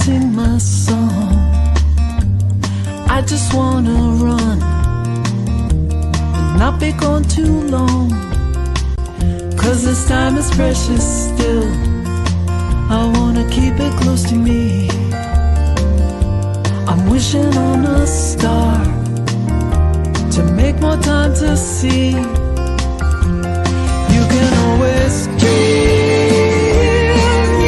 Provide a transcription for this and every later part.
sing my song. I just wanna run and not be gone too long, 'cause this time is precious still. I wanna keep it close to me. I'm wishing on a star to make more time to see. You can always dream.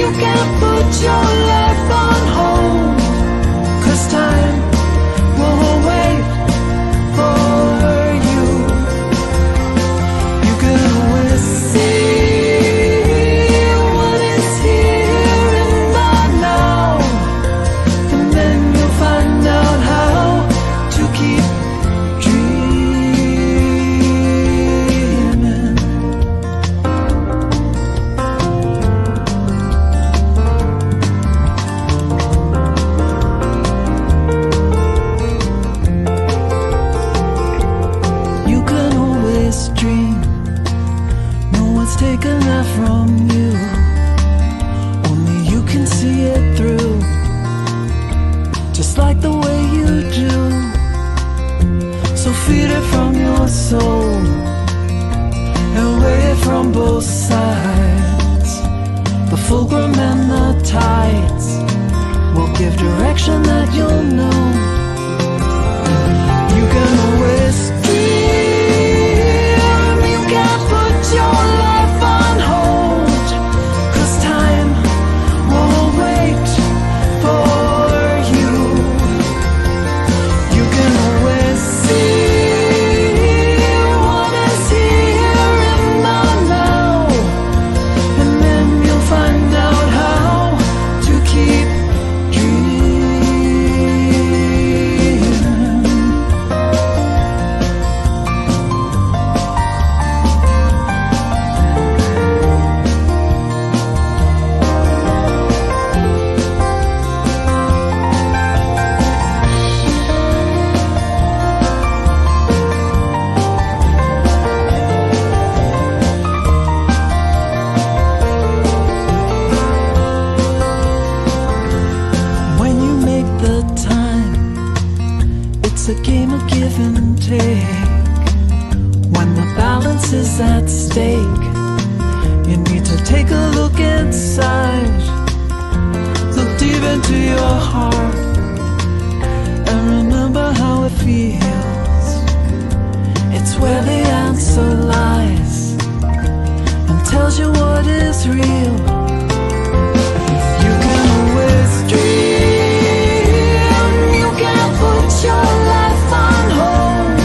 You can put your life on hold, 'cause time won't wait for you. You can always see what is here in the now, and then you'll find out how to keep dreaming. You can always dream. No one's taken that from you. Only you can see it through, just like the way you do. So feed it from your soul and weigh it from both sides. The fulcrum and the tides will give direction that you'll know. You can always dream. You can put your life on hold, 'cause time won't wait for you. You can always see what is here in the now, and then you'll find out how to keep dreaming. When you make the time, it's a game of give and take. When the balance is at stake, you need to take a look inside. Look deep into your heart and remember how it feels. It's where the answer lies and tells you what is real. You can always dream. You can put your life on hold,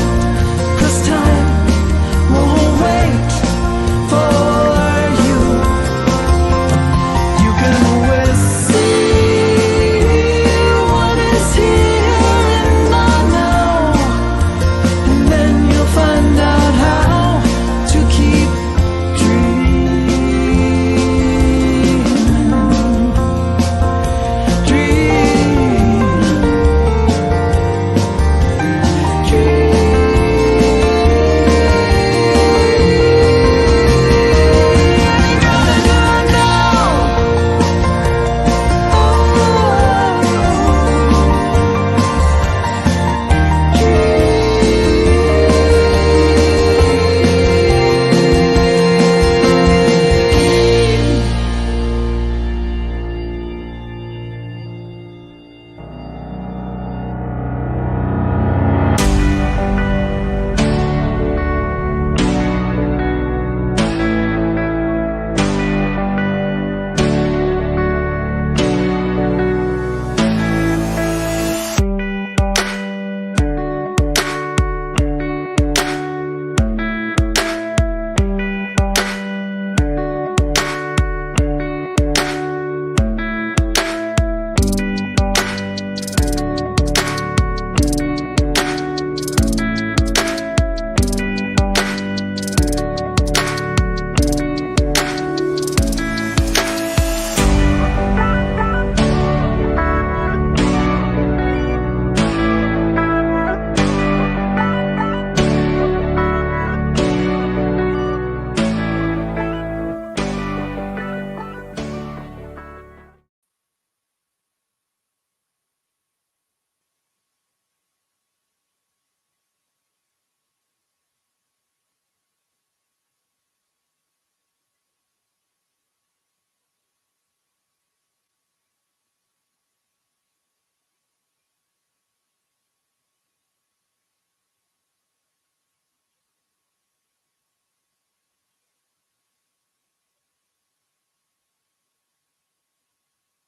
'cause time won't wait for you. You can always see what is here in the now, and then you'll find out how to keep dreaming.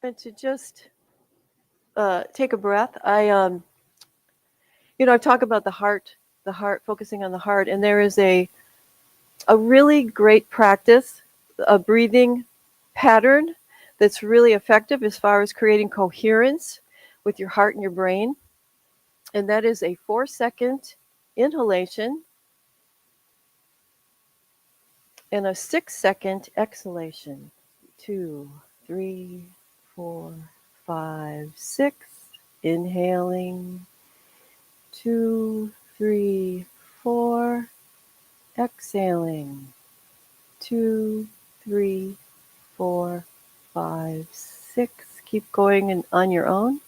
And to just take a breath. I talk about the heart, focusing on the heart, and there is a really great practice, a breathing pattern that's really effective as far as creating coherence with your heart and your brain. And that is a 4-second inhalation and a 6-second exhalation. 2, 3, 4, 5, 6. Inhaling. 2, 3, 4. Exhaling. 2, 3, 4, 5, 6. Keep going on your own.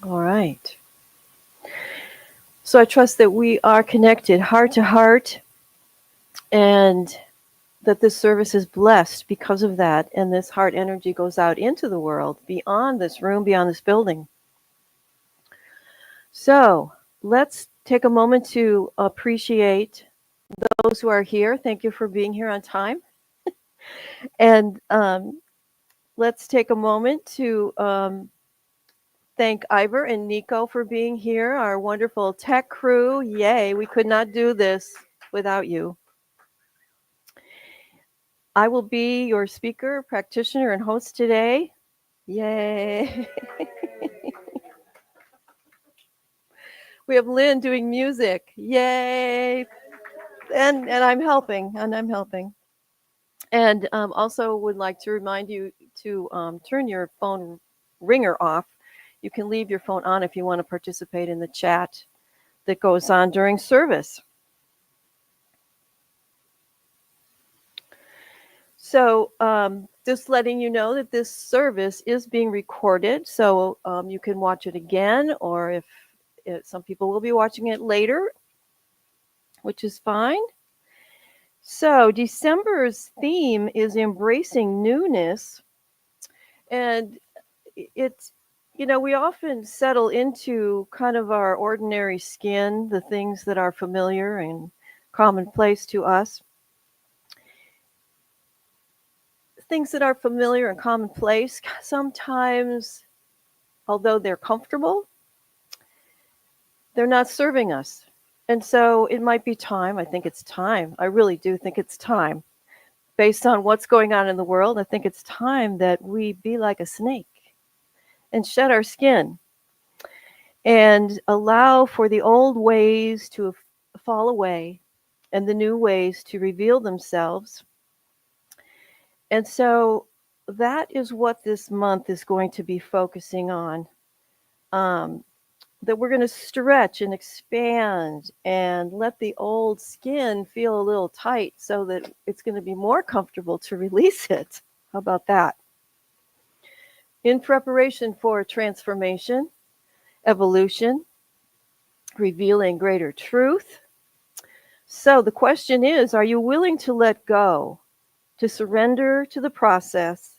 All right. So I trust that we are connected heart to heart and that this service is blessed because of that. And this heart energy goes out into the world beyond this room, beyond this building. So let's take a moment to appreciate those who are here. Thank you for being here on time. And let's take a moment to thank Ivor and Nico for being here, our wonderful tech crew. Yay, we could not do this without you. I will be your speaker, practitioner, and host today. Yay. We have Lynn doing music. Yay. And I'm helping. And also would like to remind you to turn your phone ringer off. You can leave your phone on if you want to participate in the chat that goes on during service. So just letting you know that this service is being recorded, so you can watch it again, or if some people will be watching it later, which is fine. So December's theme is embracing newness, and it's, we often settle into kind of our ordinary skin, the things that are familiar and commonplace to us. Things that are familiar and commonplace, sometimes, although they're comfortable, they're not serving us. And so it might be time. I think it's time. I really do think it's time. Based on what's going on in the world, I think it's time that we be like a snake and shed our skin and allow for the old ways to fall away and the new ways to reveal themselves. And so that is what this month is going to be focusing on. That we're going to stretch and expand and let the old skin feel a little tight so that it's going to be more comfortable to release it. How about that? In preparation for transformation, evolution, revealing greater truth. So the question is, are you willing to let go, to surrender to the process,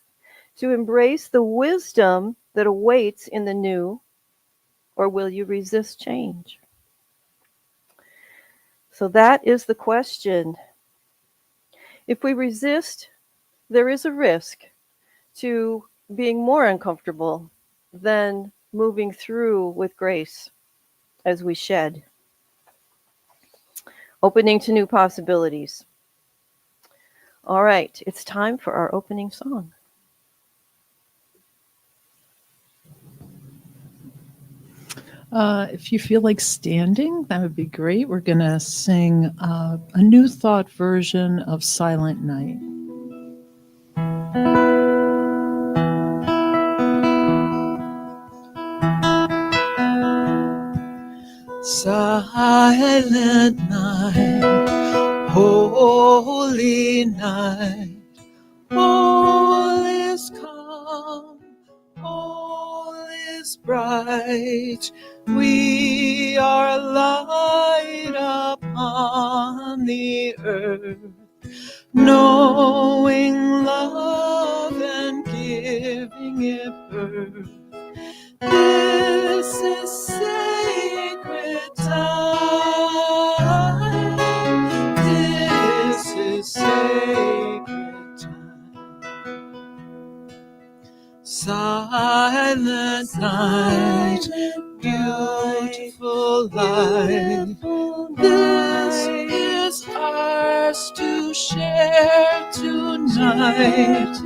to embrace the wisdom that awaits in the new, or will you resist change? So that is the question. If we resist, there is a risk to being more uncomfortable than moving through with grace as we shed, opening to new possibilities. All right, it's time for our opening song. If you feel like standing, that would be great. We're going to sing a New Thought version of Silent Night. Silent night, holy night, all is calm, all is bright. We are light upon the earth, knowing love and giving it birth. This is sacred time. This is sacred time. Silent night, beautiful light. This is ours to share tonight.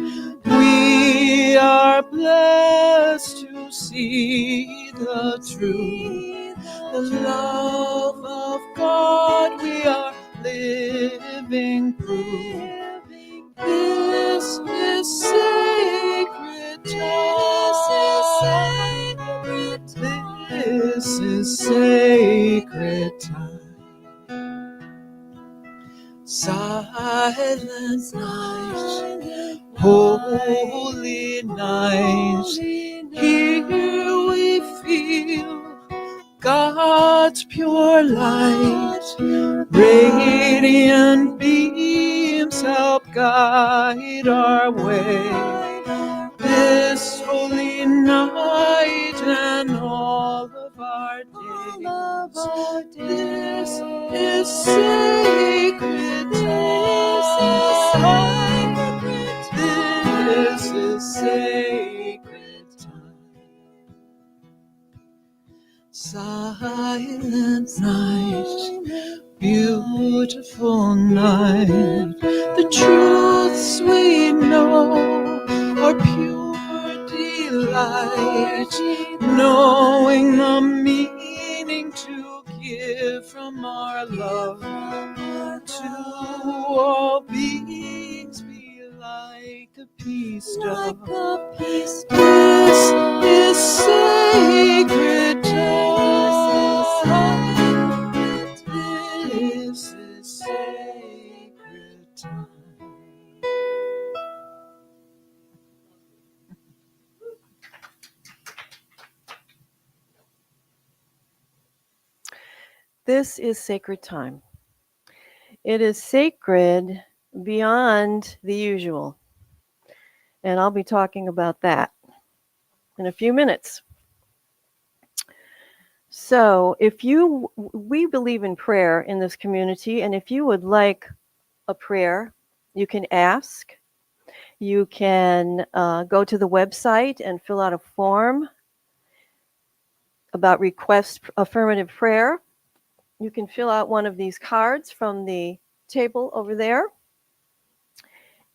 We are blessed to see the truth, the love of God. We are living proof. This is sacred time. This is sacred time. Silent night, holy night. Here we feel God's pure light. Radiant beams help guide our way. This holy night and all of our days. This is sacred time. This is sacred time. Silent night, beautiful night. The truths we know are pure delight, knowing the meaning to give from our love to all beings be like a peace dove. This is sacred time. This is sacred time. This is sacred time. It is sacred beyond the usual. And I'll be talking about that in a few minutes. So, we believe in prayer in this community, and if you would like a prayer, you can ask. You can go to the website and fill out a form about request affirmative prayer. You can fill out one of these cards from the table over there.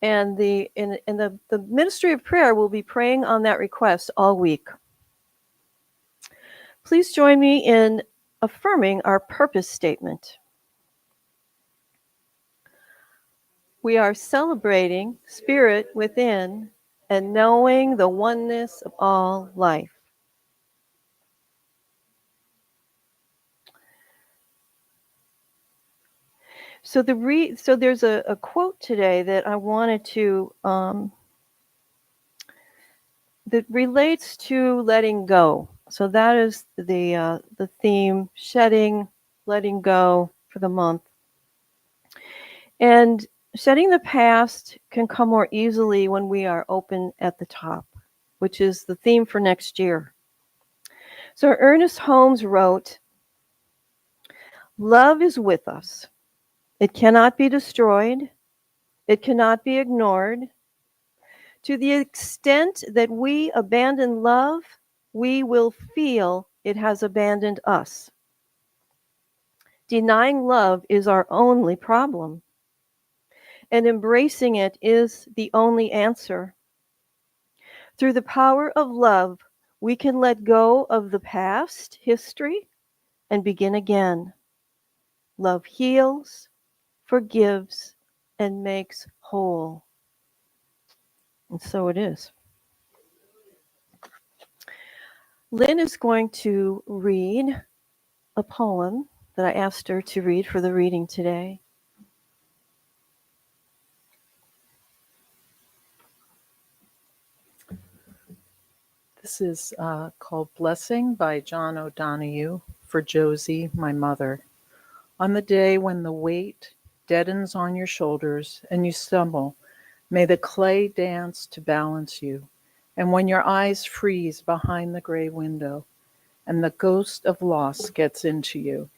And the Ministry of Prayer will be praying on that request all week. Please join me in affirming our purpose statement. We are celebrating spirit within and knowing the oneness of all life. So there's a quote today that I wanted to that relates to letting go. So that is the theme: shedding, letting go for the month. And shedding the past can come more easily when we are open at the top, which is the theme for next year. So Ernest Holmes wrote, "Love is with us. It cannot be destroyed. It cannot be ignored. To the extent that we abandon love, we will feel it has abandoned us. Denying love is our only problem, and embracing it is the only answer. Through the power of love, we can let go of the past history and begin again. Love heals, forgives, and makes whole." And so it is. Lynn is going to read a poem that I asked her to read for the reading today. This is called Blessing by John O'Donohue for Josie, my mother. On the day when the weight deadens on your shoulders and you stumble, may the clay dance to balance you. And when your eyes freeze behind the gray window and the ghost of loss gets into you,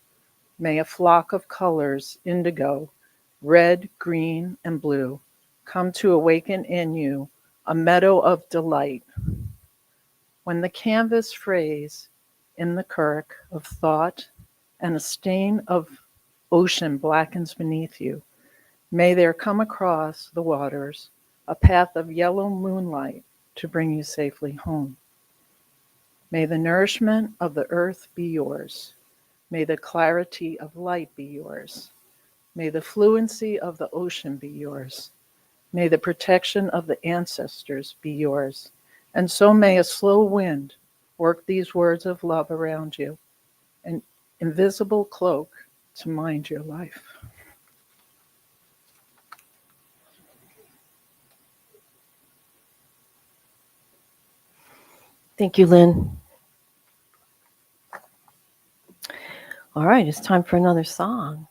may a flock of colors, indigo, red, green, and blue, come to awaken in you a meadow of delight. When the canvas frays in the kirk of thought and a stain of ocean blackens beneath you, may there come across the waters a path of yellow moonlight to bring you safely home. May the nourishment of the earth be yours. May the clarity of light be yours. May the fluency of the ocean be yours. May the protection of the ancestors be yours. And so may a slow wind work these words of love around you, an invisible cloak to mind your life. Thank you, Lynn. All right, it's time for another song.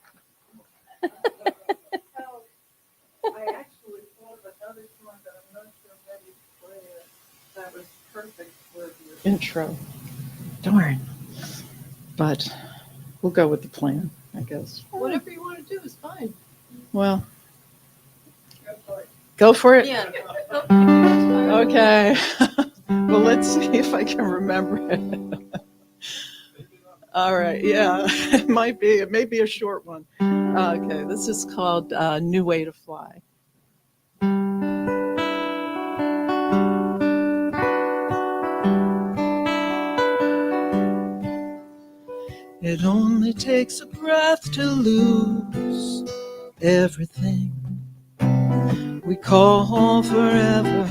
I actually thought of another song that I'm not sure ready to play it. That was perfect for your intro. Darn. But we'll go with the plan, I guess. Whatever you want to do is fine. Well, go for it. Yeah. Okay. Well, let's see if I can remember it. All right. Yeah, it might be. It may be a short one. Okay. This is called New Way to Fly. It only takes a breath to lose everything we call forever,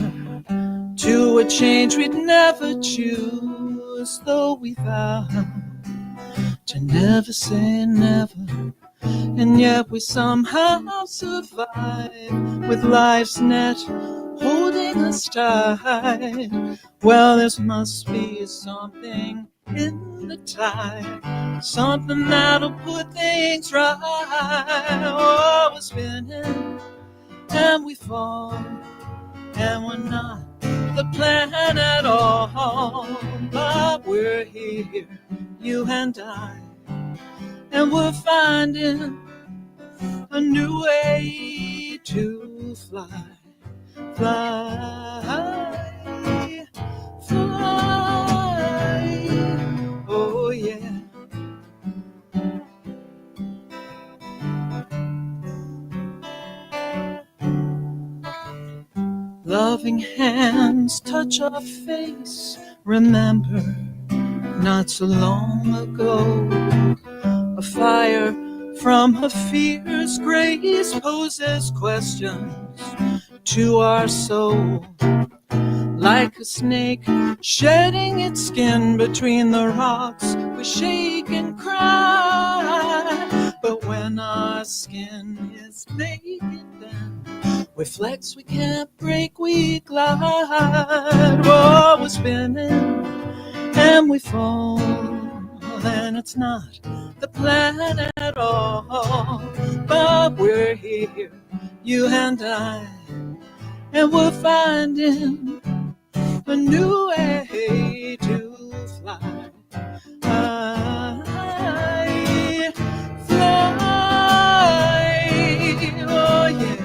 to a change we'd never choose, though we vow to never say never, and yet we somehow survive with life's net holding us tight. Well, there must be something in the tide, something that'll put things right. Oh, we're spinning and we fall, and we're not the plan at all, but we're here, you and I, and we're finding a new way to fly, fly, fly, oh yeah. Loving hands touch our face, remember, not so long ago, a fire from a fierce grace poses questions to our soul, like a snake shedding its skin between the rocks. We shake and cry, but when our skin is naked, then we flex, we can't break, we glide. Oh, we're spinning and we fall, and it's not the plan at all, but we're here, you and I, and we're finding a new way to fly, fly, oh yeah.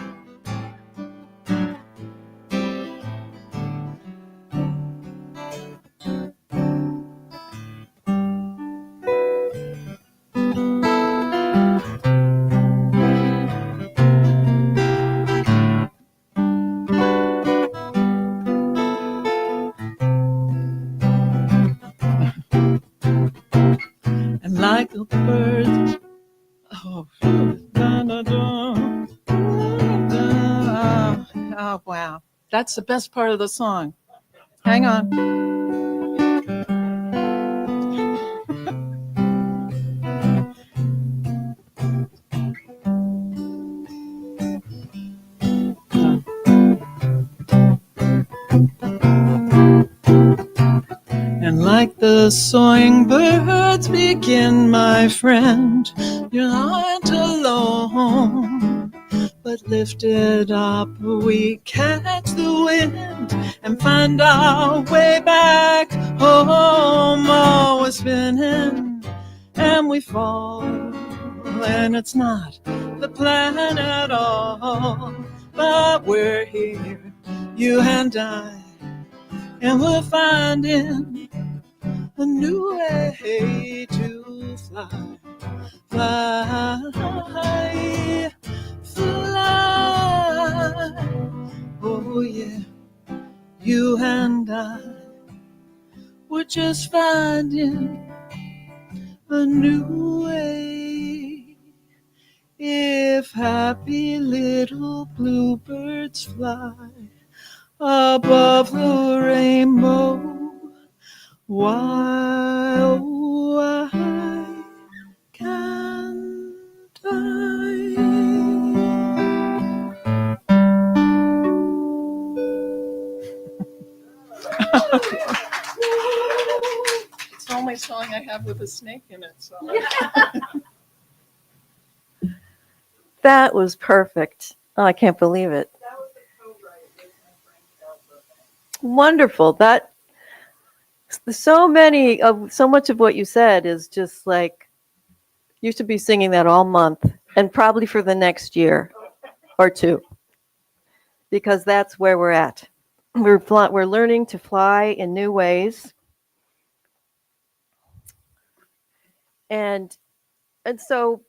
And like a bird, oh, oh, wow. That's the best part of the song. Hang on. And like the soaring birds begin, my friend, you aren't alone. get lifted up, we catch the wind and find our way back home. Oh, we're spinning and we fall, and it's not the plan at all. But we're here, you and I, and we're finding a new way to fly. Fly, fly, oh yeah, you and I, we're just finding a new way. If happy little bluebirds fly above the rainbow, why, oh, why can't I? It's the only song I have with a snake in it. So. That was perfect. Oh, I can't believe it. Wonderful. That so much of what you said is just like you should be singing that all month and probably for the next year or two, because that's where we're at. We're learning to fly in new ways, and so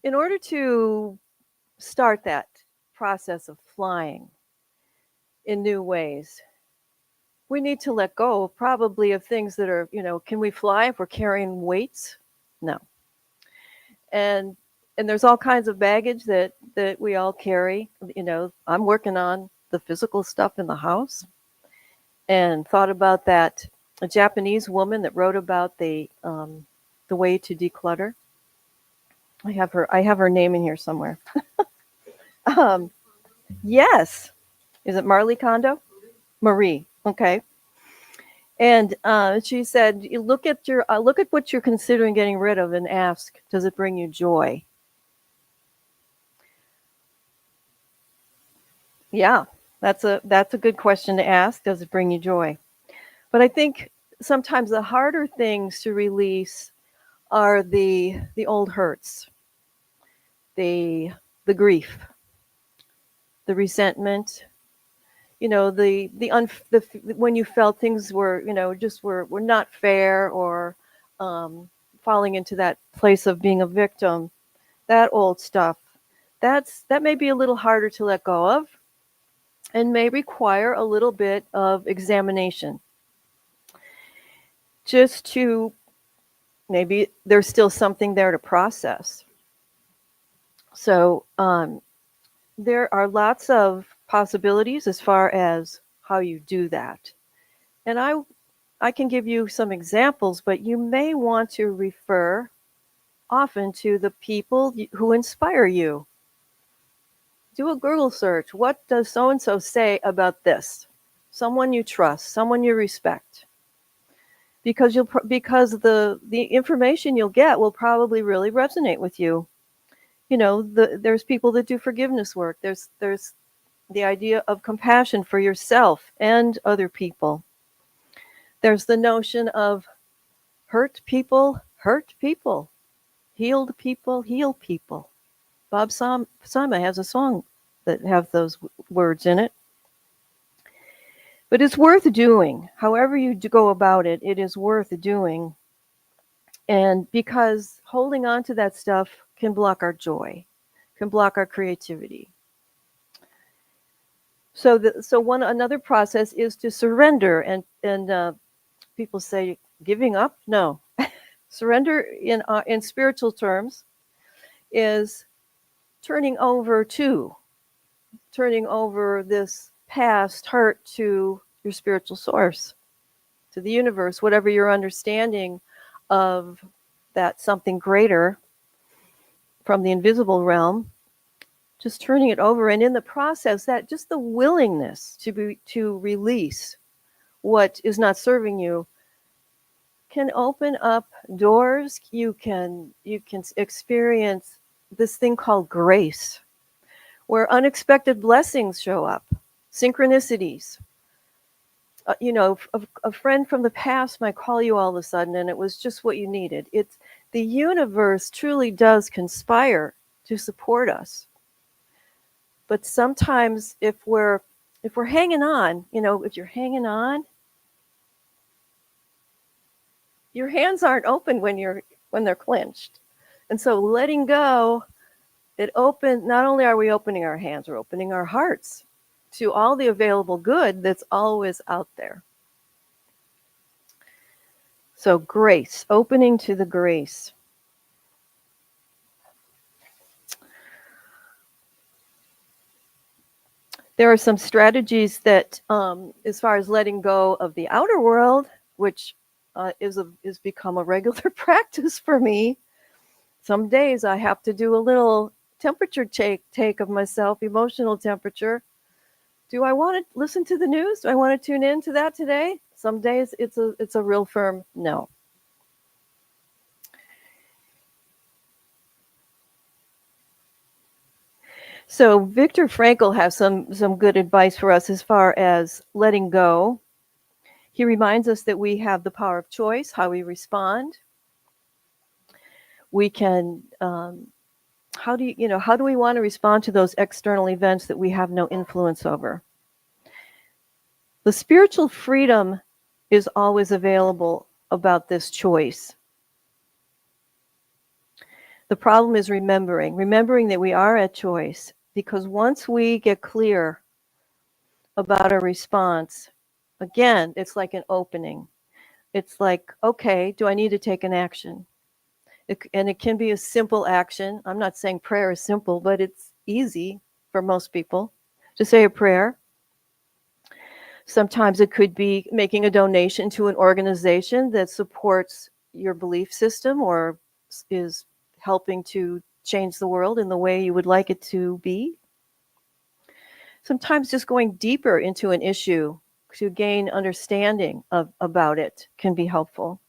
in order to start that process of flying in new ways, we need to let go probably of things that are, can we fly if we're carrying weights? No. And there's all kinds of baggage that we all carry. I'm working on the physical stuff in the house and thought about that. A Japanese woman that wrote about the way to declutter. I have her name in here somewhere. Yes. Is it Marley Kondo? Marie. Okay. And she said, "You look at what you're considering getting rid of, and ask, does it bring you joy?" Yeah, that's a good question to ask. Does it bring you joy? But I think sometimes the harder things to release are the old hurts, the grief, the resentment. When you felt things were, were not fair, or falling into that place of being a victim, that old stuff, that may be a little harder to let go of and may require a little bit of examination. Just to, maybe there's still something there to process. So there are lots of possibilities as far as how you do that. And I can give you some examples, but you may want to refer often to the people who inspire you. Do a Google search. What does so-and-so say about this? Someone you trust, someone you respect. Because the information you'll get will probably really resonate with you. There's people that do forgiveness work. There's the idea of compassion for yourself and other people. There's the notion of hurt people, healed people, heal people. Bob Sama has a song that have those words in it. But it's worth doing. However you go about it, it is worth doing. And because holding on to that stuff can block our joy, can block our creativity. So another process is to surrender, and people say giving up. No, surrender in spiritual terms is turning over this past hurt to your spiritual source, to the universe, whatever your understanding of that something greater from the invisible realm. Just turning it over, and in the process, that just the willingness to release what is not serving you can open up doors. You can experience this thing called grace, where unexpected blessings show up, synchronicities. A friend from the past might call you all of a sudden, and it was just what you needed. It's the universe truly does conspire to support us. But sometimes, if we're hanging on, if you're hanging on, your hands aren't open when they're clenched, and so letting go, not only are we opening our hands, we're opening our hearts to all the available good that's always out there. So grace, opening to the grace. There are some strategies that, as far as letting go of the outer world, which is become a regular practice for me. Some days I have to do a little temperature take of myself, emotional temperature. Do I want to listen to the news? Do I want to tune in to that today? Some days it's a real firm no. So Viktor Frankl has some good advice for us as far as letting go. He reminds us that we have the power of choice, how we respond. We can, how do we want to respond to those external events that we have no influence over? The spiritual freedom is always available about this choice. The problem is remembering that we are at choice, because once we get clear about our response, again, it's like an opening. It's like, okay, do I need to take an action? And it can be a simple action. I'm not saying prayer is simple, but it's easy for most people to say a prayer. Sometimes it could be making a donation to an organization that supports your belief system or is helping to change the world in the way you would like it to be. Sometimes just going deeper into an issue to gain understanding about it can be helpful.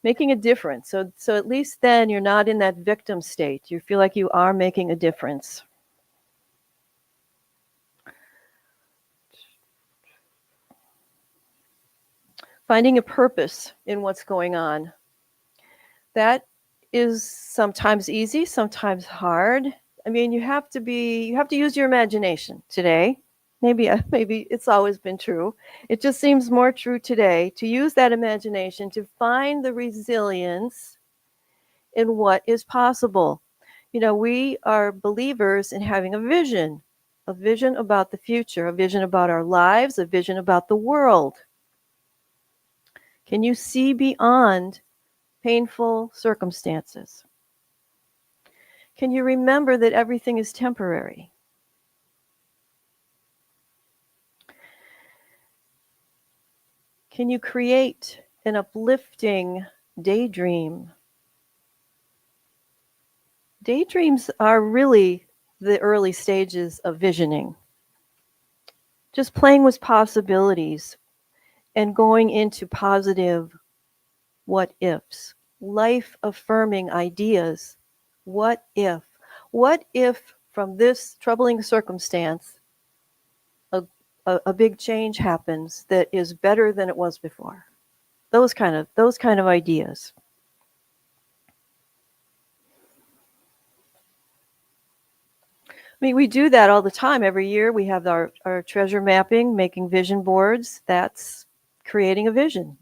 Making a difference. So at least then you're not in that victim state. You feel like you are making a difference. Finding a purpose in what's going on. That is sometimes easy, sometimes hard. I mean, you have to use your imagination today. Maybe it's always been true. It just seems more true today to use that imagination to find the resilience in what is possible. We are believers in having a vision about the future, a vision about our lives, a vision about the world. Can you see beyond painful circumstances? Can you remember that everything is temporary? Can you create an uplifting daydream? Daydreams are really the early stages of visioning. Just playing with possibilities and going into positive what ifs, life affirming ideas. What if? What if from this troubling circumstance a big change happens that is better than it was before? Those kind of ideas. I mean, we do that all the time. Every year we have our treasure mapping, making vision boards. That's creating a vision.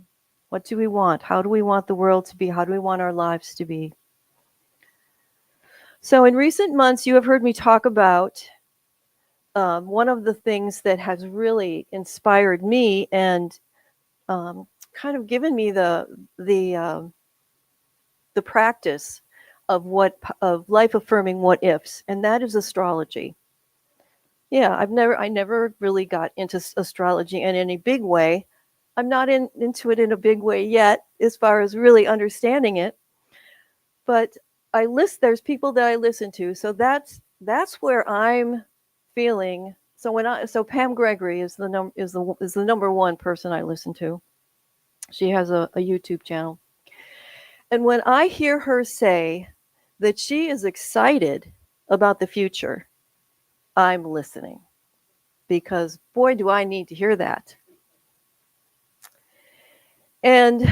What do we want? How do we want the world to be? How do we want our lives to be? So in recent months, you have heard me talk about one of the things that has really inspired me and kind of given me the practice of life affirming what ifs, and that is astrology. Yeah, I never really got into astrology in any big way. I'm not into it in a big way yet, as far as really understanding it. But there's people that I listen to, so that's where I'm feeling. So Pam Gregory is the number one person I listen to. She has a YouTube channel. And when I hear her say that she is excited about the future, I'm listening, because boy, do I need to hear that. And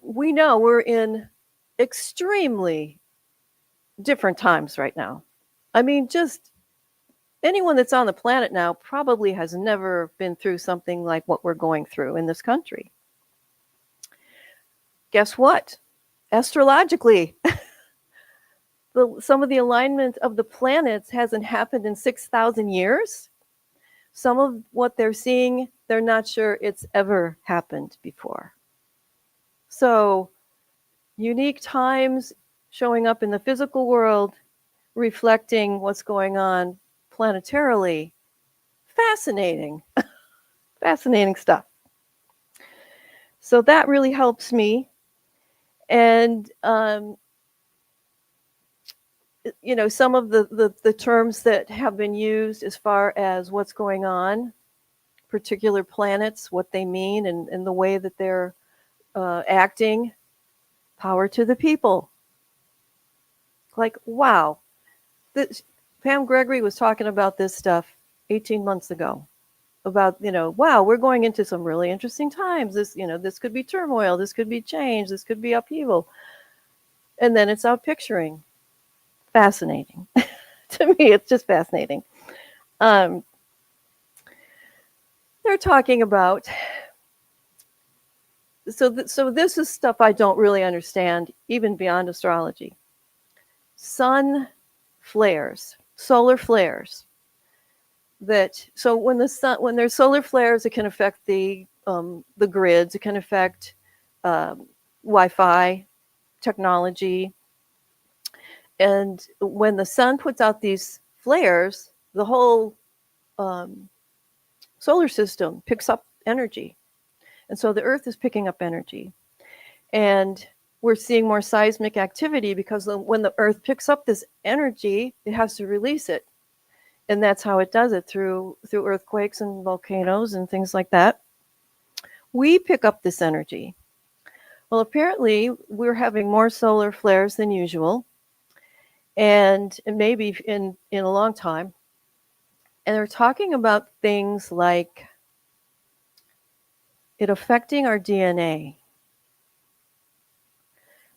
we know we're in extremely different times right now. I mean, just anyone that's on the planet now probably has never been through something like what we're going through in this country. Guess what? Astrologically, some of the alignment of the planets hasn't happened in 6,000 years. Some of what they're seeing, they're not sure it's ever happened before. So, unique times showing up in the physical world, reflecting what's going on planetarily. Fascinating. Fascinating stuff. So that really helps me. And, some of the terms that have been used as far as what's going on, particular planets, what they mean, and the way that they're acting, power to the people. Like, wow. Pam Gregory was talking about this stuff 18 months ago. About, wow, we're going into some really interesting times. This could be turmoil, this could be change, this could be upheaval. And then it's out picturing. Fascinating. To me, it's just fascinating. They're talking about, so this is stuff I don't really understand, even beyond astrology. Sun flares, solar flares. So when there's solar flares, it can affect the grids. It can affect Wi-Fi technology. And when the sun puts out these flares, the whole solar system picks up energy. And so the Earth is picking up energy. And we're seeing more seismic activity because when the Earth picks up this energy, it has to release it. And that's how it does it, through earthquakes and volcanoes and things like that. We pick up this energy. Well, apparently, we're having more solar flares than usual, and maybe in a long time. And they're talking about things like it affecting our DNA.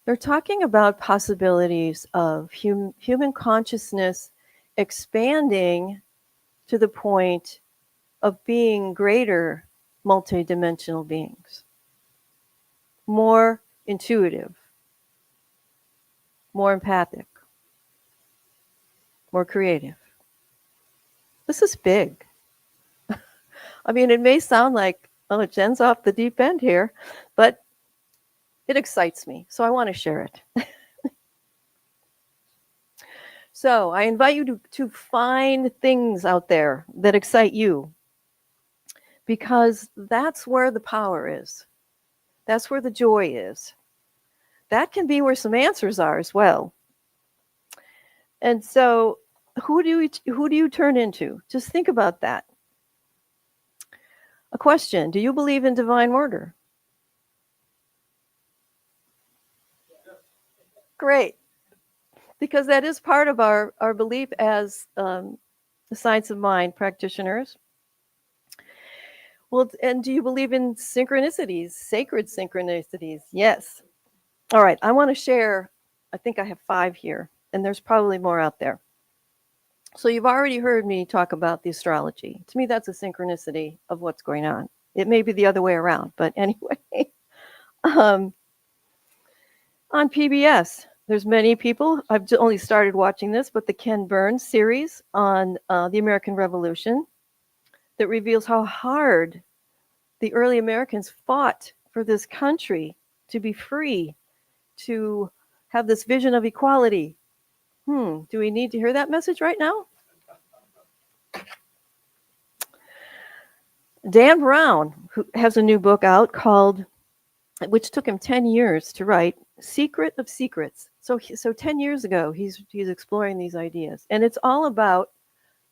They're talking about possibilities of human consciousness expanding to the point of being greater multidimensional beings, more intuitive, more empathic, more creative. This is big. I mean, it may sound like, oh, Jenn's off the deep end here, but it excites me, so I want to share it. So I invite you to find things out there that excite you, because that's where the power is. That's where the joy is. That can be where some answers are as well. And so who do you turn into? Just think about that. A question: do you believe in divine order? Great. Because that is part of our belief as the science of mind practitioners. Well, and do you believe in synchronicities, sacred synchronicities? Yes. All right, I want to share, I think I have 5 here, and there's probably more out there. So you've already heard me talk about the astrology. To me, that's a synchronicity of what's going on. It may be the other way around, but anyway. On PBS, there's many people, I've only started watching this, but the Ken Burns series on the American Revolution that reveals how hard the early Americans fought for this country to be free, to have this vision of equality. Do we need to hear that message right now? Dan Brown, who has a new book out called, which took him 10 years to write, Secret of Secrets. So 10 years ago, he's exploring these ideas. And it's all about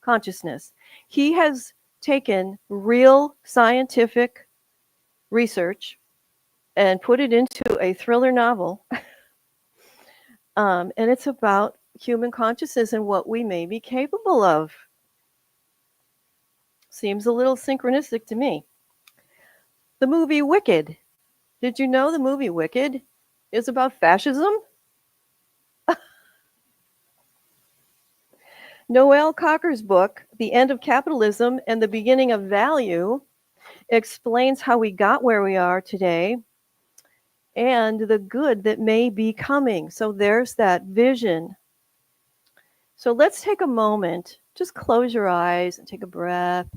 consciousness. He has taken real scientific research and put it into a thriller novel. And it's about human consciousness and what we may be capable of. Seems a little synchronistic to me. The movie Wicked. Did you know the movie Wicked is about fascism? Noel Cocker's book, The End of Capitalism and the Beginning of Value, explains how we got where we are today and the good that may be coming. So there's that vision. So let's take a moment, just close your eyes and take a breath.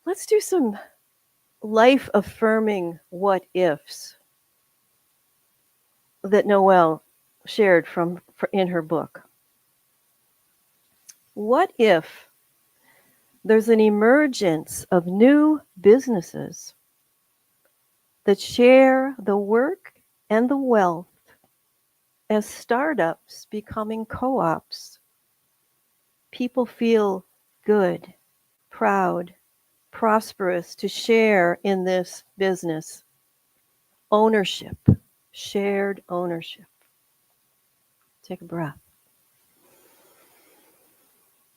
Let's do some life affirming what ifs that Noelle shared in her book. What if there's an emergence of new businesses that share the work and the wealth as startups becoming co-ops? People feel good, proud, prosperous to share in this business. Ownership, shared ownership. Take a breath.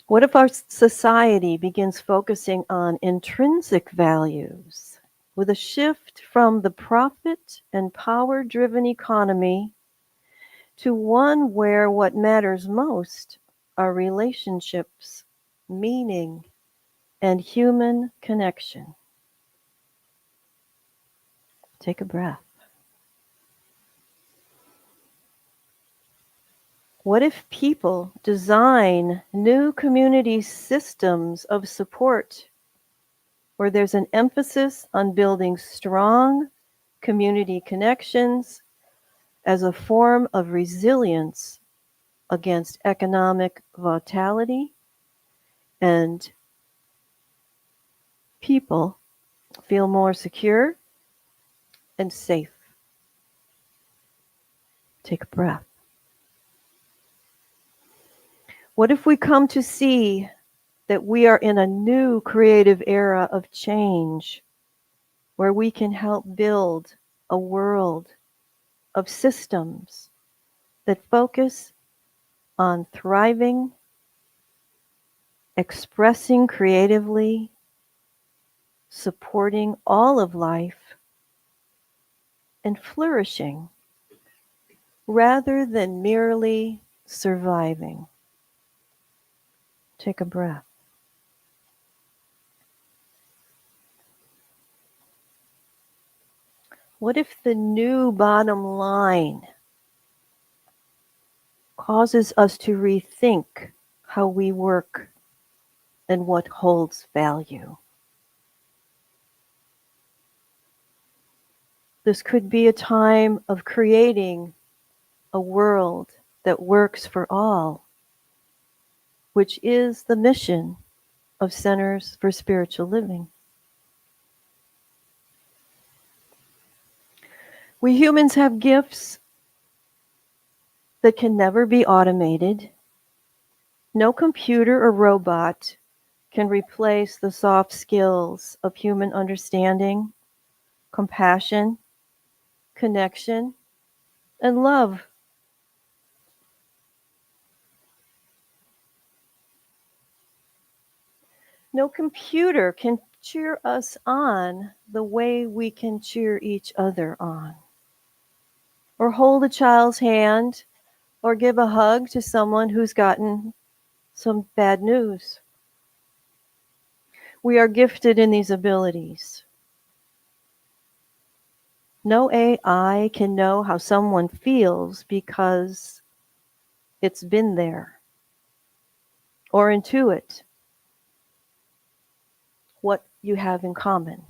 What if our society begins focusing on intrinsic values with a shift from the profit and power-driven economy to one where what matters most are relationships, meaning, and human connection? Take a breath. What if people design new community systems of support where there's an emphasis on building strong community connections as a form of resilience against economic volatility, and people feel more secure and safe? Take a breath. What if we come to see that we are in a new creative era of change where we can help build a world of systems that focus on thriving, expressing creatively, supporting all of life, and flourishing rather than merely surviving? Take a breath. What if the new bottom line causes us to rethink how we work and what holds value? This could be a time of creating a world that works for all, which is the mission of Centers for Spiritual Living. We humans have gifts that can never be automated. No computer or robot can replace the soft skills of human understanding, compassion, connection, and love. No computer can cheer us on the way we can cheer each other on, or hold a child's hand, or give a hug to someone who's gotten some bad news. We are gifted in these abilities. No AI can know how someone feels because it's been there, or intuit what you have in common.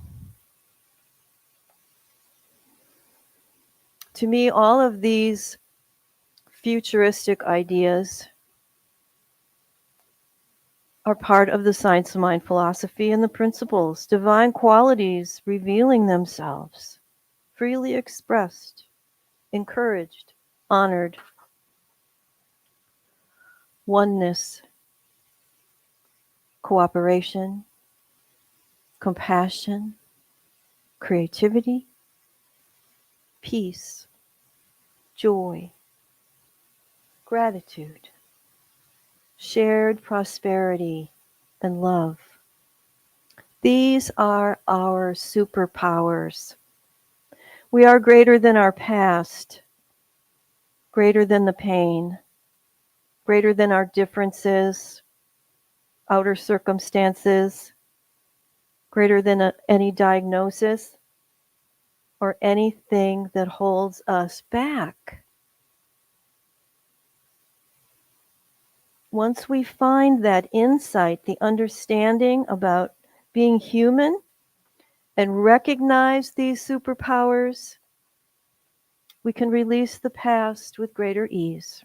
To me, all of these futuristic ideas are part of the science of mind philosophy and the principles, divine qualities revealing themselves, freely expressed, encouraged, honored. Oneness, cooperation, compassion, creativity, peace, joy, gratitude, shared prosperity, and love. These are our superpowers. We are greater than our past, greater than the pain, greater than our differences, outer circumstances, greater than any diagnosis or anything that holds us back. Once we find that insight, the understanding about being human, and recognize these superpowers, we can release the past with greater ease.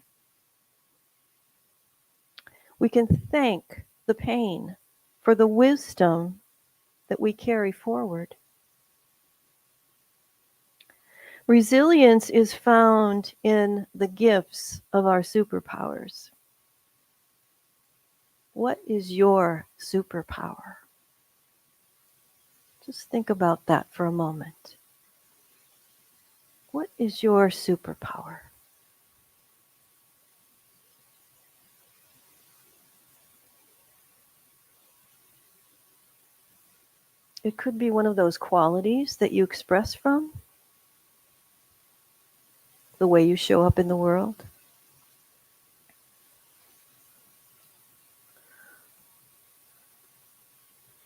We can thank the pain for the wisdom that we carry forward. Resilience is found in the gifts of our superpowers. What is your superpower? Just think about that for a moment. What is your superpower? It could be one of those qualities that you express from, the way you show up in the world.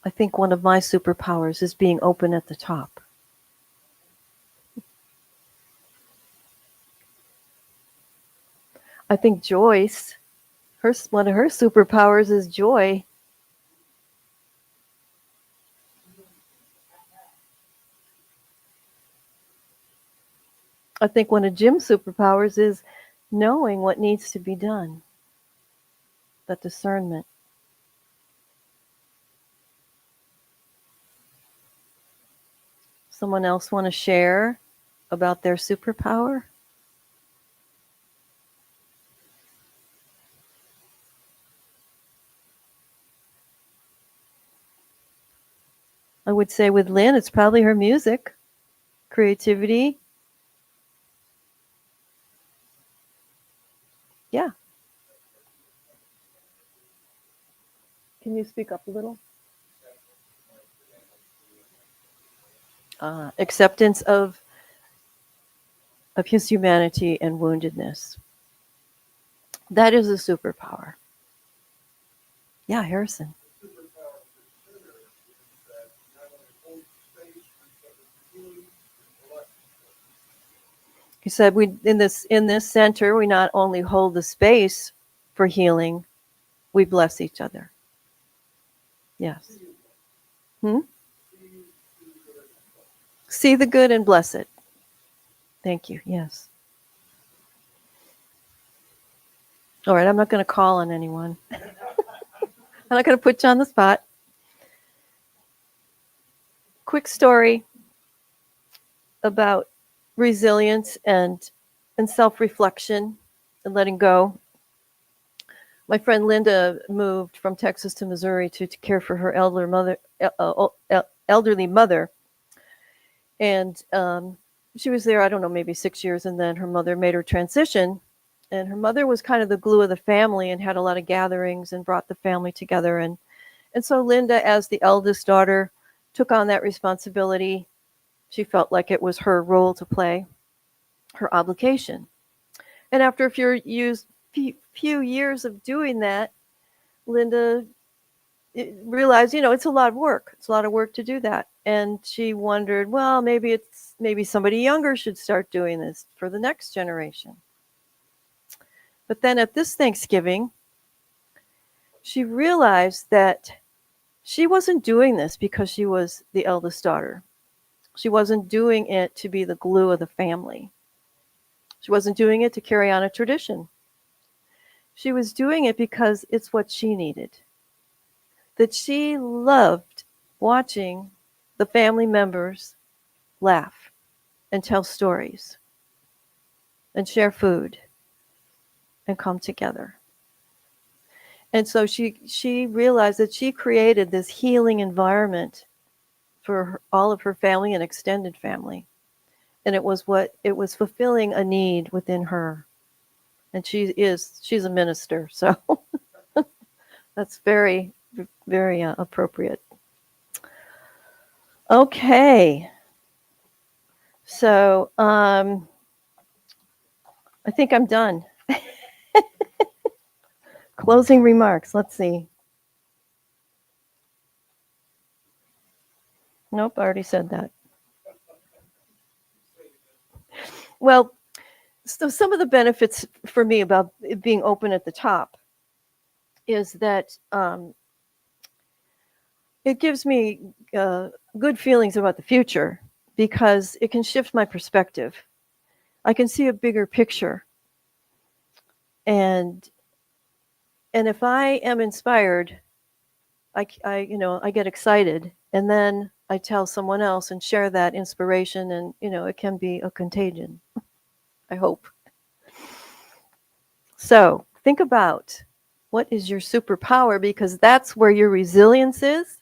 I think one of my superpowers is being open at the top. I think Joyce, one of her superpowers is joy. I think one of Jim's superpowers is knowing what needs to be done. That discernment. Someone else want to share about their superpower? I would say with Lynn, it's probably her music, creativity. Yeah. Can you speak up a little? Acceptance of his humanity and woundedness. That is a superpower. Yeah, Harrison. He said, "We in this center, we not only hold the space for healing, we bless each other." Yes. See the good and bless it. Thank you. Yes. All right, I'm not going to call on anyone. I'm not going to put you on the spot. Quick story about resilience and self-reflection and letting go. My friend Linda moved from Texas to Missouri to care for her elderly mother. And she was there, I don't know, maybe 6 years, and then her mother made her transition. And her mother was kind of the glue of the family and had a lot of gatherings and brought the family together. And so Linda, as the eldest daughter, took on that responsibility. She felt like it was her role to play, her obligation. And after a few years of doing that, Linda realized, it's a lot of work. It's a lot of work to do that. And she wondered, well, maybe somebody younger should start doing this for the next generation. But then at this Thanksgiving, she realized that she wasn't doing this because she was the eldest daughter. She wasn't doing it to be the glue of the family. She wasn't doing it to carry on a tradition. She was doing it because it's what she needed. That she loved watching the family members laugh and tell stories and share food and come together. And so she realized that she created this healing environment for all of her family and extended family. And it was fulfilling a need within her. And she's a minister, so that's very, very appropriate. Okay. So I think I'm done. Closing remarks. Let's see. Nope, I already said that. Well, so some of the benefits for me about it being open at the top is that it gives me good feelings about the future because it can shift my perspective. I can see a bigger picture, and if I am inspired, I get excited, and then I tell someone else and share that inspiration, and it can be a contagion. I hope. So think about what is your superpower, because that's where your resilience is,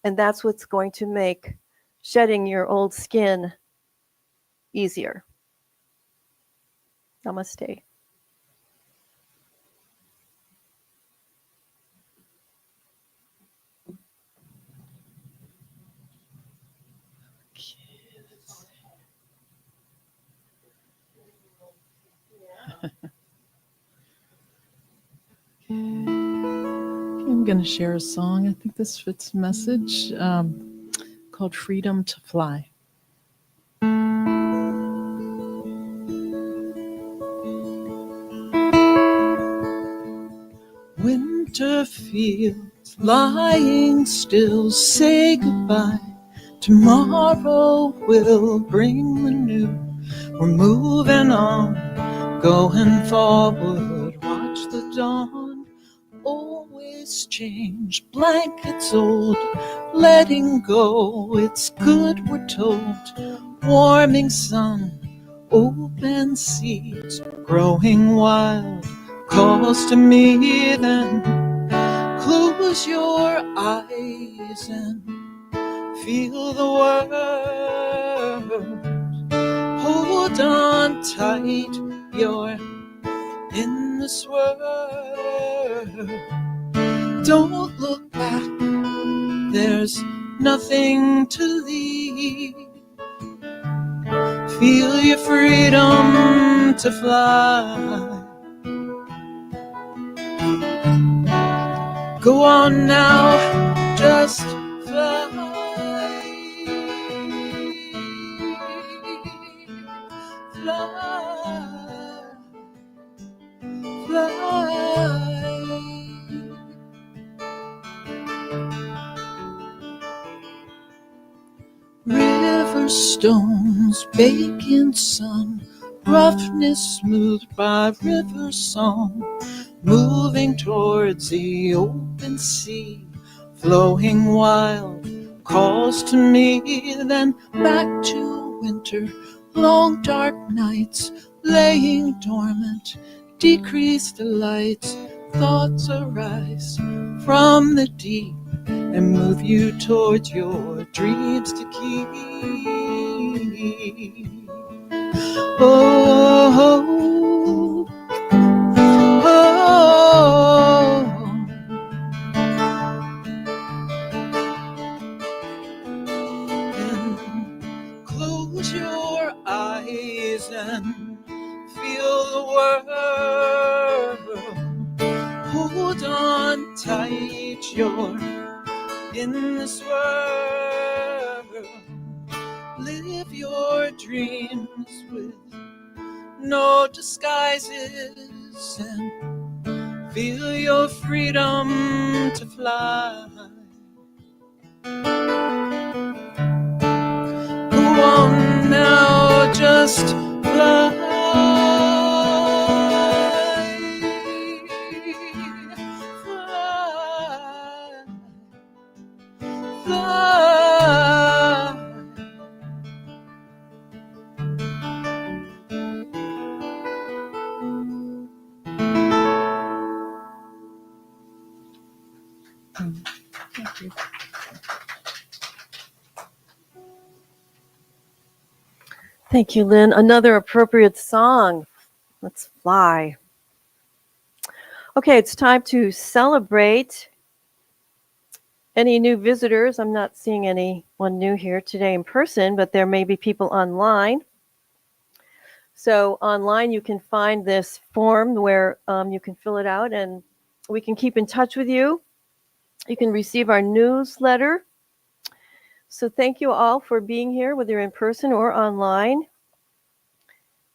and that's what's going to make shedding your old skin easier. Namaste. I'm going to share a song. I think this fits the message, called Freedom to Fly. Winter fields lying still, say goodbye. Tomorrow will bring the new. We're moving on, going forward. Watch the dawn always change. Blankets old, letting go. It's good, we're told. Warming sun, open seeds, growing wild. Calls to me then. Close your eyes and feel the world. Hold on tight, you're in this world. Don't look back, there's nothing to leave. Feel your freedom to fly. Go on now, just fly. Fly, fly. River stones, baking sun, roughness smoothed by river song. Moving towards the open sea, flowing wild, calls to me, then back to winter, long dark nights, laying dormant, decrease the lights, thoughts arise from the deep, and move you towards your dreams to keep. Oh, and close your eyes and feel the world. Hold on tight, you're in this world. Live your dreams with no disguises and feel your freedom to fly. Go on now, just fly. Fly. Fly. Thank you. Thank you, Lynn. Another appropriate song. Let's fly. Okay, it's time to celebrate any new visitors. I'm not seeing anyone new here today in person, but there may be people online. So online, you can find this form where you can fill it out and we can keep in touch with you. You can receive our newsletter. So thank you all for being here, whether you're in person or online.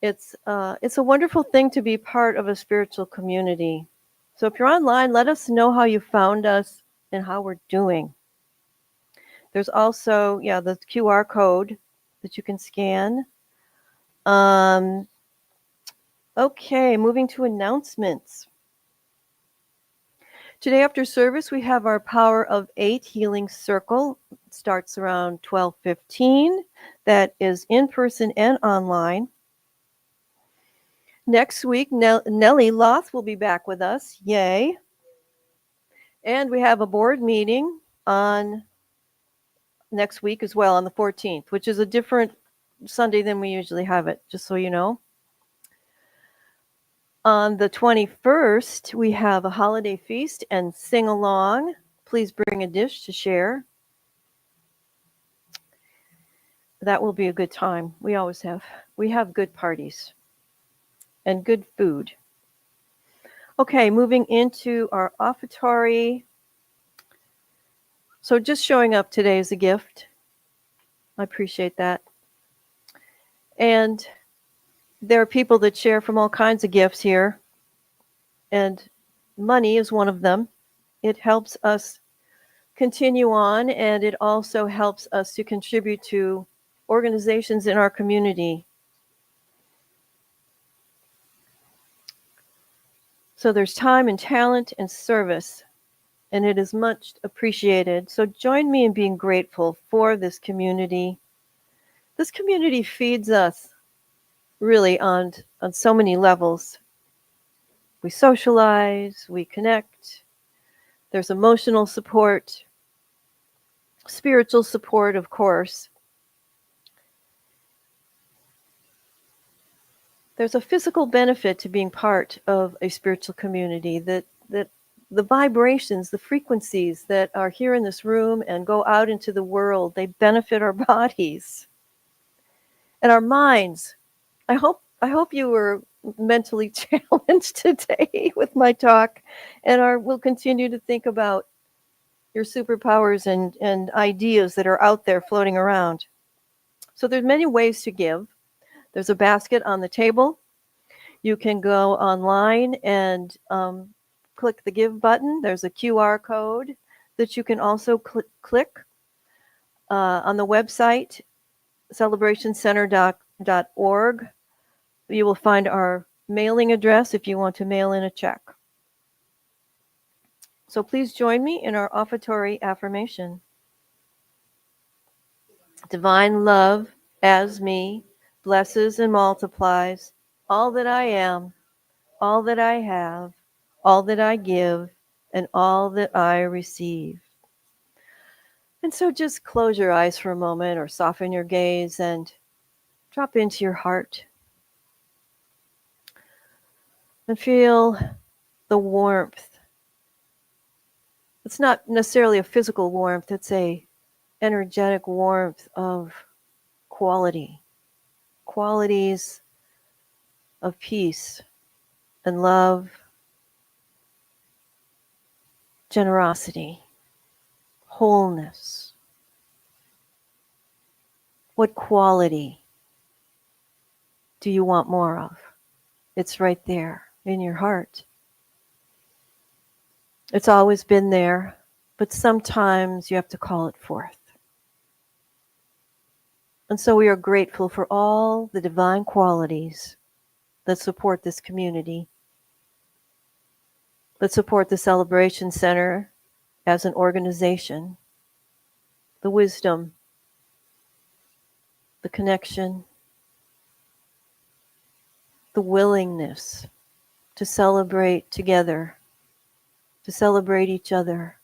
It's a wonderful thing to be part of a spiritual community. So if you're online, let us know how you found us and how we're doing. There's also, the QR code that you can scan. Okay, moving to announcements. Today after service, we have our Power of 8 Healing Circle. It starts around 12:15. That is in person and online. Next week, Nellie Loth will be back with us. Yay. And we have a board meeting on next week as well, on the 14th, which is a different Sunday than we usually have it, just so you know. On the 21st, we have a holiday feast and sing along. Please bring a dish to share. That will be a good time. We have good parties and good food. Okay, moving into our offertory. So just showing up today is a gift. I appreciate that. And there are people that share from all kinds of gifts here. And money is one of them. It helps us continue on, and it also helps us to contribute to organizations in our community. So there's time and talent and service, and it is much appreciated. So join me in being grateful for this community. This community feeds us really on so many levels. We socialize, we connect, there's emotional support, spiritual support, of course. There's a physical benefit to being part of a spiritual community, that the vibrations, the frequencies that are here in this room and go out into the world, they benefit our bodies and our minds. I hope you were mentally challenged today with my talk, and will continue to think about your superpowers and ideas that are out there floating around. So there's many ways to give. There's a basket on the table. You can go online and click the give button. There's a QR code that you can also click on the website, celebrationcenter.org. You will find our mailing address if you want to mail in a check. So please join me in our offertory affirmation. Divine love as me blesses and multiplies all that I am, all that I have, all that I give, and all that I receive. And so just close your eyes for a moment or soften your gaze and drop into your heart and feel the warmth. It's not necessarily a physical warmth, it's a energetic warmth of qualities of peace and love, generosity, wholeness. What quality do you want more of? It's right there in your heart. It's always been there, but sometimes you have to call it forth. And so we are grateful for all the divine qualities that support this community, that support the Celebration Center as an organization, the wisdom, the connection, the willingness to celebrate together, to celebrate each other.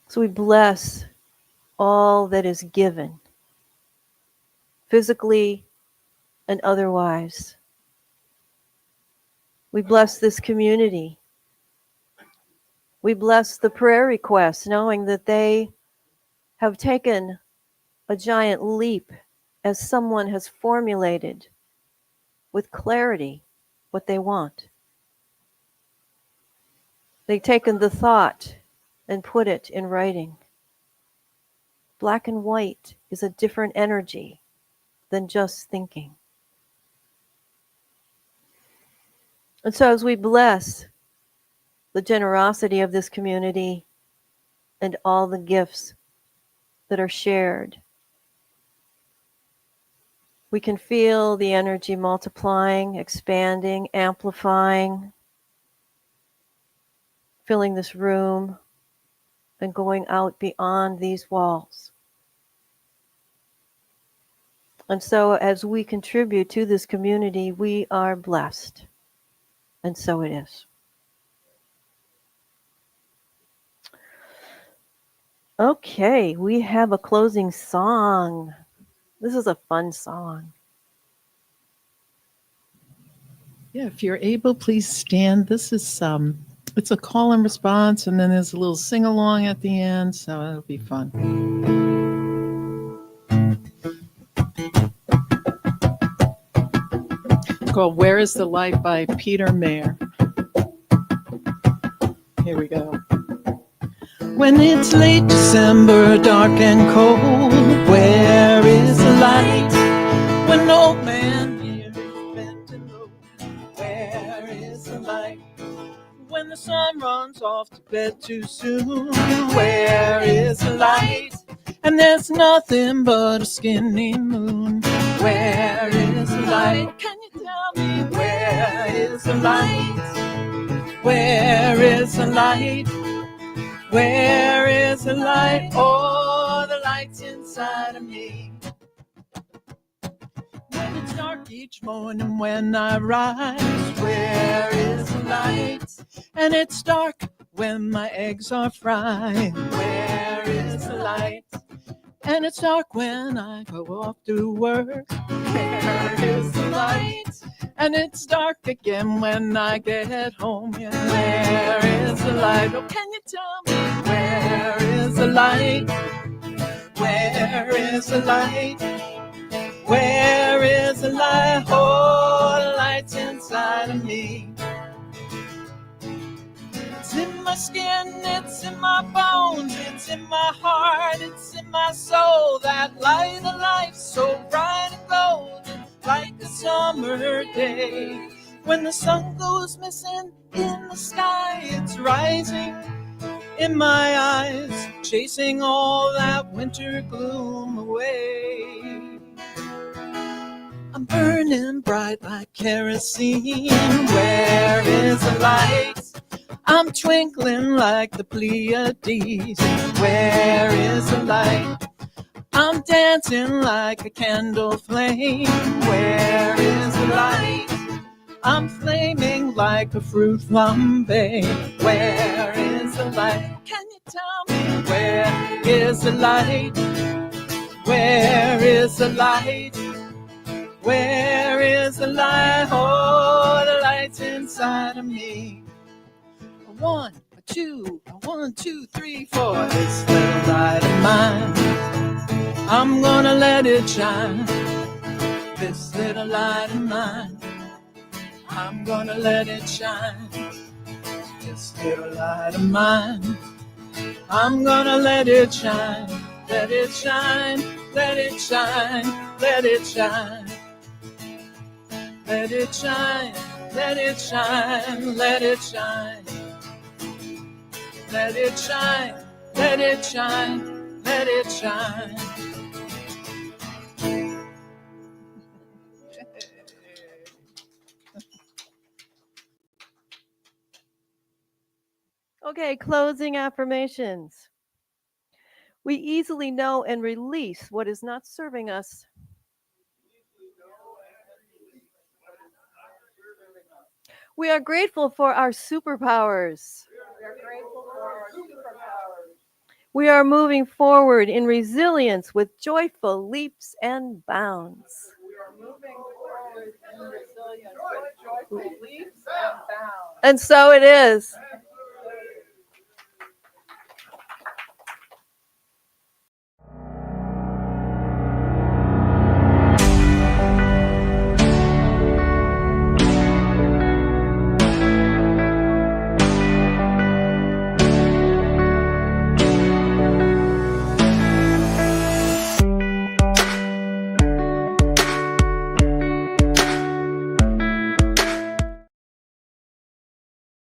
So we bless all that is given, physically and otherwise. We bless this community. We bless the prayer requests, knowing that they have taken a giant leap as someone has formulated with clarity what they want. They've taken the thought and put it in writing. Black and white is a different energy than just thinking. And so as we bless the generosity of this community and all the gifts that are shared, we can feel the energy multiplying, expanding, amplifying, filling this room and going out beyond these walls. And so as we contribute to this community, we are blessed. And so it is. Okay, we have a closing song. This is a fun song. Yeah, if you're able, please stand. This is it's a call and response, and then there's a little sing along at the end, so it'll be fun. It's called "Where Is the Light" by Peter Mayer. Here we go. When it's late December, dark and cold, where is the light? When old man here is bent and low, where is the light? When the sun runs off to bed too soon, where is the light? And there's nothing but a skinny moon, where is the light? Can you tell me where is the light? Where is the light? Where is the light? Oh, the light's inside of me. When it's dark each morning when I rise, where is the light? And it's dark when my eggs are fried, where is the light? And it's dark when I go off to work, where is the light? And it's dark again when I get home, yeah, where is the light? Oh, can you tell me where is the light? Where is the light? Where is the light? Oh, the light's inside of me. It's in my skin, it's in my bones, it's in my heart, it's in my soul. That light of life so bright and golden, like a summer day. When the sun goes missing in the sky, it's rising in my eyes, chasing all that winter gloom away. I'm burning bright like kerosene. Where is the light? I'm twinkling like the Pleiades. Where is the light? I'm dancing like a candle flame. Where is the light? I'm flaming like a fruit flambe. Where is the light? Can you tell me where is the light? Where is the light? Where is the light? Oh, the light's inside of me. 1, 2, 1, 2, 3, 4. This little light of mine, I'm gonna let it shine. This little light of mine, I'm gonna let it shine. This little light of mine, I'm gonna let it shine. Let it shine, let it shine, let it shine. Let it shine, let it shine, let it shine. Let it shine, let it shine, let it shine. Okay, closing affirmations. We easily know and release what is not serving us. We are grateful for our superpowers. We are moving forward in resilience with joyful leaps and bounds. Leaps and bounds. And so it is.